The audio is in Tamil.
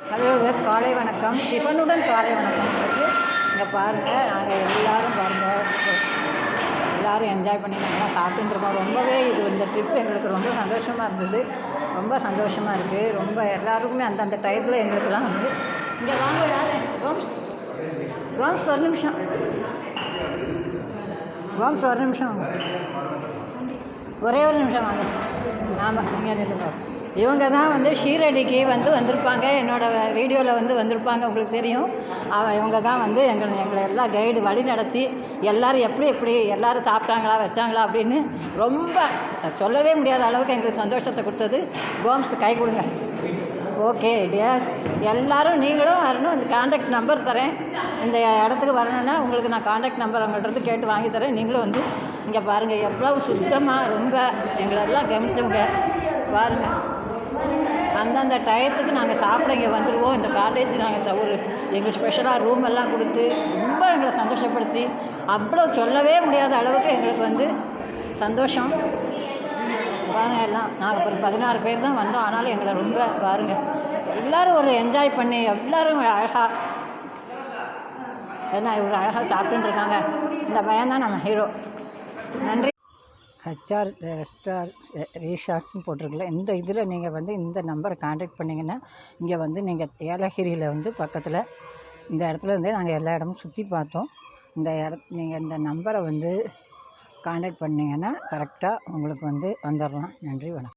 ஹலோ காலை வணக்கம். டிஃபனுடன் காலை வணக்கம். இங்கே பாருங்கள், நாங்கள் எல்லோரும் பாருங்கள், எல்லோரும் என்ஜாய் பண்ணி நாங்கள்லாம் சாப்பிட்டுருக்கோம். ரொம்பவே இந்த ட்ரிப் எங்களுக்கு ரொம்ப சந்தோஷமாக இருந்தது. ரொம்ப சந்தோஷமாக இருக்குது. ரொம்ப எல்லாருக்குமே அந்தந்த டயத்தில் எங்களுக்கெல்லாம் வந்து இங்கே வாங்க கோம்ஸ் கோம்ஸ் ஒரு நிமிஷம் கோம்ஸ் ஒரு நிமிஷம் வாங்க, ஒரே ஒரு நிமிஷம் வாங்க. ஆமாம், இங்கே நின்றுங்க. இவங்க தான் வந்து ஷீரடிக்கு வந்திருப்பாங்க. என்னோடய வீடியோவில் வந்திருப்பாங்க, உங்களுக்கு தெரியும். இவங்க தான் எங்களை எல்லாம் கைடு வழி நடத்தி எல்லோரும் எப்படி எல்லோரும் சாப்பிட்டாங்களா வச்சாங்களா அப்படின்னு ரொம்ப சொல்லவே முடியாத அளவுக்கு எங்களுக்கு சந்தோஷத்தை கொடுத்தது. கோம்ஸ் கை கொடுங்க. ஓகே டியர்ஸ், எல்லோரும் நீங்களும் வரணும். இந்த கான்டாக்ட் நம்பர் தரேன். இந்த இடத்துக்கு வரணுன்னா உங்களுக்கு நான் கான்டாக்ட் நம்பர் அவங்கள்ட்ட கேட்டு வாங்கி தரேன். நீங்களும் இங்கே பாருங்கள், எவ்வளவு சுத்தமாக ரொம்ப எங்களெல்லாம் கவனித்தவங்க பாருங்கள். அந்தந்த டயத்துக்கு நாங்கள் சாப்பிட இங்கே வந்துடுவோம். இந்த காலேஜ் நாங்கள் எங்களுக்கு ஸ்பெஷலாக ரூம் எல்லாம் கொடுத்து ரொம்ப எங்களை சந்தோஷப்படுத்தி அவ்வளோ சொல்லவே முடியாத அளவுக்கு எங்களுக்கு சந்தோஷம். பாருங்கள், எல்லாம் நாங்கள் ஒரு 16 பேர் தான் வந்தோம். ஆனாலும் எங்களை ரொம்ப பாருங்கள், எல்லோரும் ஒரு என்ஜாய் பண்ணி எல்லோரும் அழகாக இவ்வளோ அழகாக சாப்பிட்டுன்னு இருக்காங்க. இந்த பையன் தான் நம்ம ஹீரோ. நன்றி. ஹச்ஆர் ரீசார்ட்ஸ்னு போட்டிருக்கல. இந்த இதில் நீங்கள் இந்த நம்பரை கான்டாக்ட் பண்ணிங்கன்னா இங்கே நீங்கள் ஏலகிரியில் பக்கத்தில் இந்த இடத்துல நாங்கள் எல்லா இடமும் சுற்றி பார்த்தோம். நீங்கள் இந்த நம்பரை கான்டாக்ட் பண்ணிங்கன்னா கரெக்டாக உங்களுக்கு வந்துடலாம். நன்றி, வணக்கம்.